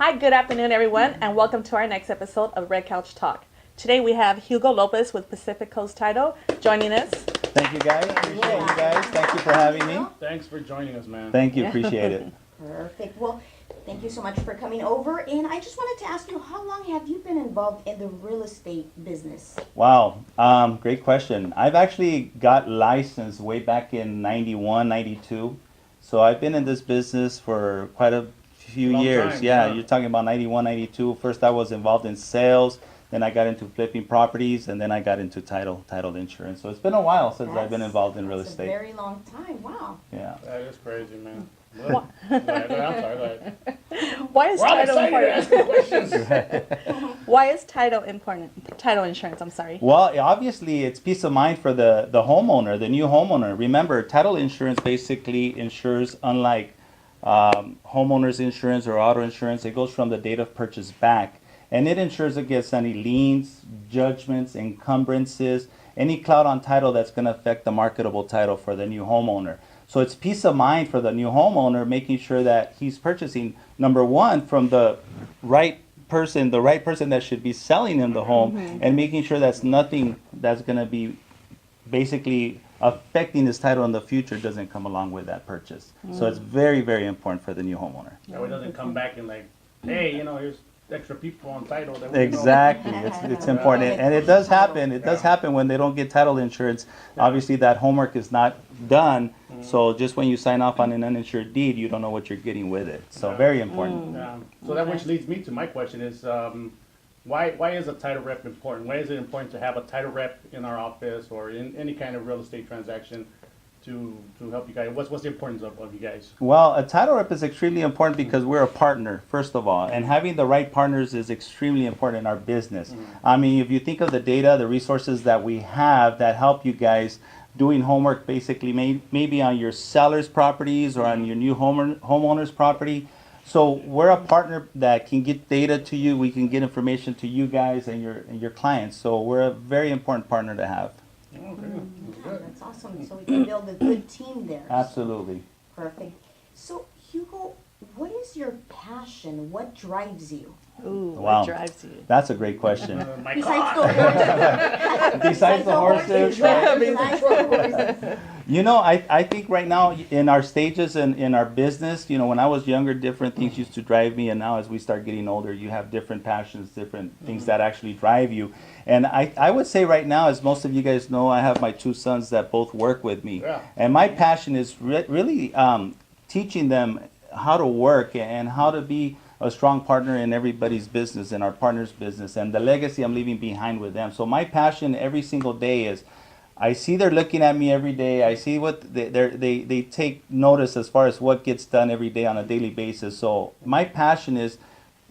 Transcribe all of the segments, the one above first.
Hi, good afternoon, everyone, and welcome to our next episode of Red Couch Talk. Today we have Hugo Lopez with Pacific Coast Title joining us. Thank you, guys. Appreciate you guys. Thank you for having me. Thanks for joining us, man. Thank you. Appreciate it. Perfect. Well, thank you so much for coming over. And I just wanted to ask you, how long have you been involved in the real estate business? Wow. Great question. I've actually got licensed way back in 91, 92. So I've been in this business for quite a few Long years. time, Yeah, yeah. you're talking about 91, 92. First I was involved in sales. Then I got into flipping properties, and then I got into title insurance. So it's been a while since I've been involved in real That's estate. a very long time. Wow. Yeah. That is crazy, man. Go ahead. I'm sorry, go ahead. Why is We're all title excited to ask important? you questions. Why is title important? Title insurance, I'm sorry. Well, obviously, it's peace of mind for the homeowner, the new homeowner. Remember, title insurance basically insures, unlike homeowners insurance or auto insurance, it goes from the date of purchase back. And it insures against any liens, judgments, encumbrances, any cloud on title that's going to affect the marketable title for the new homeowner. So it's peace of mind for the new homeowner, making sure that he's purchasing, number one, from the right person that should be selling him the home, and making sure that's nothing that's going to be basically affecting his title in the future doesn't come along with that purchase. So it's very, very important for the new homeowner. That way it doesn't come back and like, hey, here's extra people on title. That we know. Exactly, it's important, and it does happen. It does happen when they don't get title insurance. Obviously, that homework is not done. So just when you sign off on an uninsured deed, you don't know what you're getting with it. So very important. So that which leads me to my question is, why is a title rep important? Why is it important to have a title rep in our office or in any kind of real estate transaction to help you guys? What's the importance of you guys? Well, a title rep is extremely important because we're a partner, first of all, and having the right partners is extremely important in our business. I mean, if you think of the data, the resources that we have that help you guys doing homework basically maybe on your seller's properties or on your new homeowner's property. So we're a partner that can get data to you. We can get information to you guys and your clients. So we're a very important partner to have. Okay, Yeah, that's awesome. So we can build a good team there. Absolutely. Perfect. So, Hugo, what is your passion? What drives you? Ooh, Wow. what drives you? That's a great question. my Besides God. the horses. Besides the horses, right? Besides the horses. You know, I think right now in our stages in our business, when I was younger, different things used to drive me. And now as we start getting older, you have different passions, different things that actually drive you. And I would say right now, as most of you guys know, I have my two sons that both work with me. Yeah. And my passion is really teaching them how to work and how to be a strong partner in everybody's business, in our partner's business, and the legacy I'm leaving behind with them. So my passion every single day is, I see they're looking at me every day. I see what they take notice as far as what gets done every day on a daily basis. So my passion is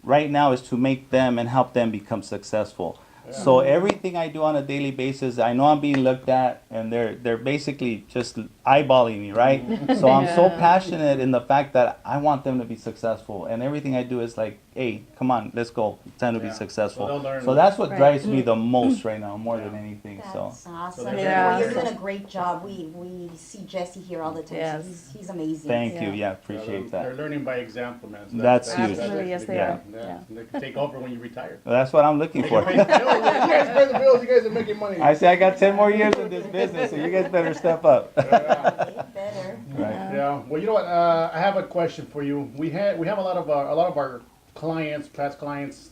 right now is to make them and help them become successful. So everything I do on a daily basis, I know I'm being looked at, and they're basically just eyeballing me, right? So I'm so passionate in the fact that I want them to be successful, and everything I do is like, hey, come on, let's go. It's time to be Yeah. successful. So they'll learn. So that's what Right. drives me the most right now, more than anything. So That's awesome. So Yeah. Well, you're doing a great job. We see Jesse here all the time. Yes. So he's amazing. thank you. Yeah. Yeah, appreciate They're that. learning by example, man. So That's huge. Absolutely, yes, they Yeah. are. Yeah. They can take over when you retire. Well, that's what I'm looking for. You guys pay the bills. You guys are making money. I say I got 10 more years in this business, so you guys better step up. Way better. Right. Yeah. Well, you know what? I have a question for you. We have a lot of our clients, past clients.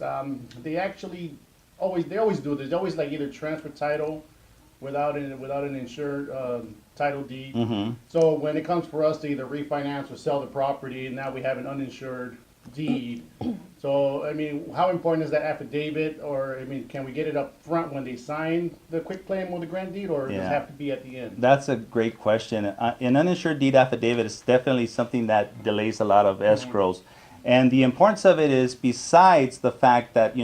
They actually always do this. They always like either transfer title without an insured title deed. So when it comes for us to either refinance or sell the property, now we have an uninsured deed. So I mean, how important is that affidavit? Or I mean, can we get it up front when they sign the quick claim or the grant deed, or does it Yeah. have to be at the end? That's a great question. An uninsured deed affidavit is definitely something that delays a lot of escrows. And the importance of it is, besides the fact that,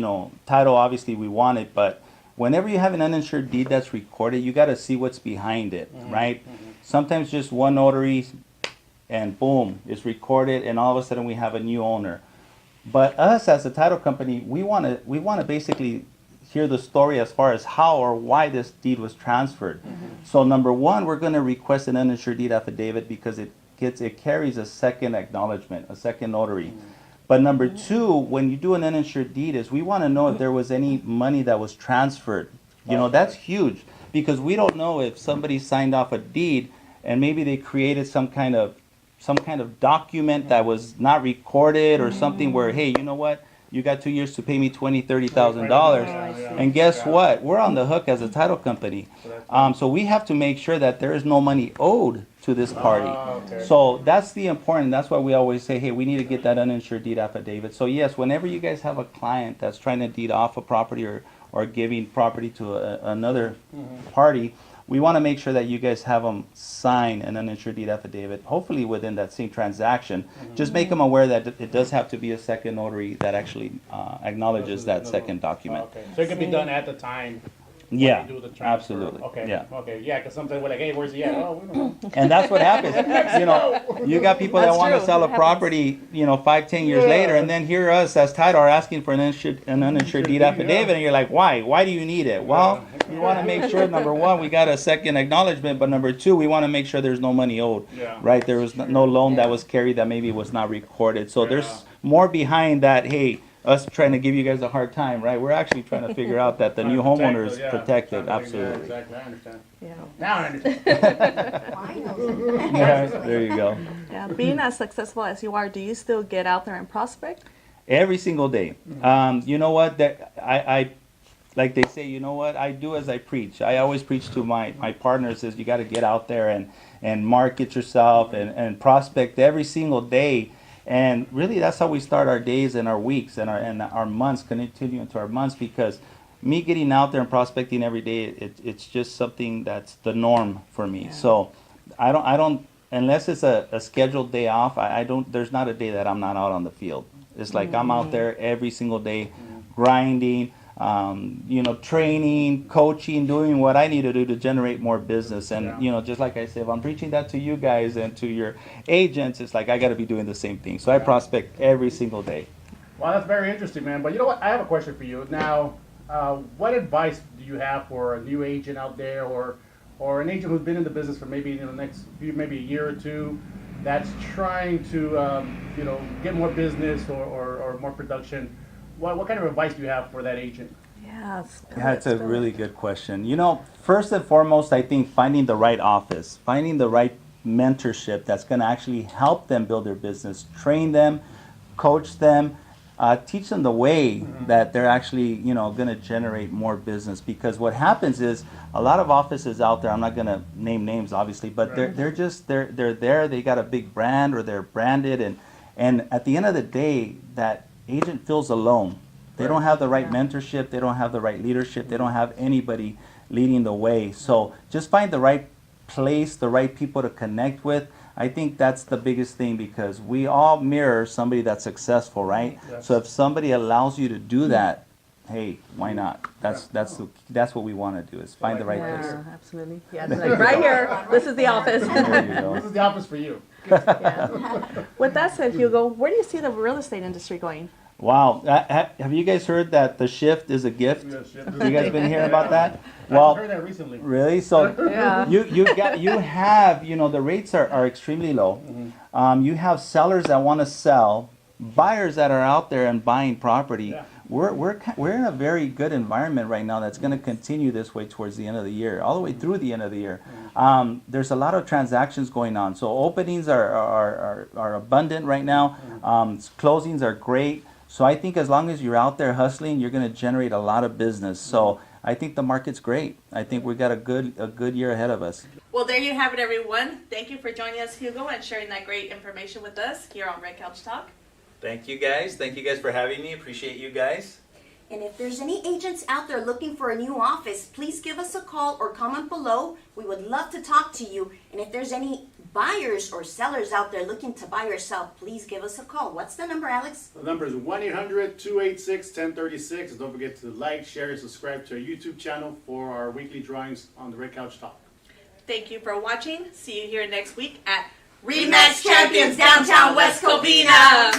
title, obviously we want it, but whenever you have an uninsured deed that's recorded, you got to see what's behind it, right? Sometimes just one notary and boom, it's recorded, and all of a sudden we have a new owner. But us as a title company, we want to basically hear the story as far as how or why this deed was transferred. So number one, we're going to request an uninsured deed affidavit because it carries a second acknowledgement, a second notary. But number two, when you do an uninsured deed, is we want to know if there was any money that was transferred. You know, that's huge because we don't know if somebody signed off a deed and maybe they created some kind of document that was not recorded or something where, hey, you know what? You got 2 years to pay me $20,000-$30,000, and guess what? We're on the hook as a title company. So we have to make sure that there is no money owed to this party. So that's the important. That's why we always say, hey, we need to get that uninsured deed affidavit. So yes, whenever you guys have a client that's trying to deed off a property or giving property to another party, we want to make sure that you guys have them sign an uninsured deed affidavit, hopefully within that same transaction. Just make them aware that it does have to be a second notary that actually acknowledges that second document. Okay, so it can be done at the time. Yeah, when you do the transfer. absolutely. Okay. Yeah. Okay. Yeah, because sometimes we're like, hey, where's he at? Oh, we don't know. And that's what happens. You know, you got people that That's want to true. sell a It happens. property, 5-10 years later, and then here us as title are asking for an uninsured deed affidavit, and you're like, why? Why do you need it? Well, we want to make sure, number one, we got a second acknowledgement, but number two, we want to make sure there's no money owed. Yeah. Right? There was no loan that was carried that maybe was not recorded. So there's more behind that, hey, us trying to give you guys a hard time, right? We're actually trying to figure out that the new homeowner is protected. Yeah, Absolutely. exactly. I understand. Yeah. Now I understand. Well, I know. Yeah, there you go. Yeah. Being as successful as you are, do you still get out there and prospect? Every single day. You know what? That I like they say, you know what? I do as I preach. I always preach to my partners is you got to get out there and market yourself and prospect every single day. And really, that's how we start our days and our weeks and our months, continue into our months, because me getting out there and prospecting every day, it's just something that's the norm for me. Yeah. So I don't unless it's a scheduled day off, I don't, there's not a day that I'm not out on the field. It's like I'm out there every single day grinding, training, coaching, doing what I need to do to generate more business. And, just like I said, if I'm preaching that to you guys and to your agents, it's like I got to be doing the same thing. So I prospect every single day. Well, that's very interesting, man. But you know what? I have a question for you. Now, what advice do you have for a new agent out there or an agent who's been in the business for maybe maybe a year or two that's trying to, get more business or more production? What kind of advice do you have for that agent? Yeah. Yeah, it's a really good question. First and foremost, I think finding the right office, finding the right mentorship that's going to actually help them build their business, train them, coach them, teach them the way that they're actually, going to generate more business. Because what happens is a lot of offices out there, I'm not going to name names obviously, but they're there, they got a big brand or they're branded, and at the end of the day, that agent feels alone. They don't have the right mentorship, they don't have the right leadership, they don't have anybody leading the way. So just find the right place, the right people to connect with. I think that's the biggest thing, because we all mirror somebody that's successful, right? Yes. So if somebody allows you to do that, hey, why not? That's what we want to do, is find the right place. Yeah, absolutely. Yeah, it's like right here. This is the office. There you go. This is the office for you. Yeah. With that said, Hugo, where do you see the real estate industry going? Wow, have you guys heard that the shift is a gift? Yes, yes. You guys been hearing about that? I Well, heard that recently. really? So Yeah. you have the rates are extremely low. You have sellers that want to sell, buyers that are out there and buying property. Yeah. We're in a very good environment right now that's going to continue this way towards the end of the year, all the way through the end of the year. There's a lot of transactions going on, so openings are abundant right now. Closings are great. So I think as long as you're out there hustling, you're going to generate a lot of business. So I think the market's great. I think we've got a good year ahead of us. Well, there you have it, everyone. Thank you for joining us, Hugo, and sharing that great information with us here on Red Couch Talk. Thank you guys. Thank you guys for having me. Appreciate you guys. And if there's any agents out there looking for a new office, please give us a call or comment below. We would love to talk to you. And if there's any buyers or sellers out there looking to buy or sell, please give us a call. What's the number, Alex? The number is 1-800-286-1036. And don't forget to like, share, and subscribe to our YouTube channel for our weekly drawings on the Red Couch Talk. Thank you for watching. See you here next week at Rematch Champions Downtown West Covina.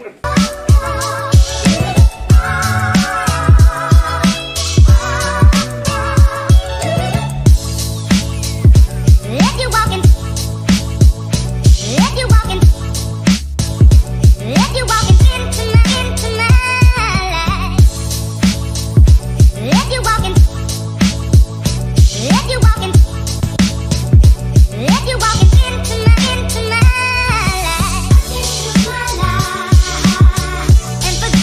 Woo!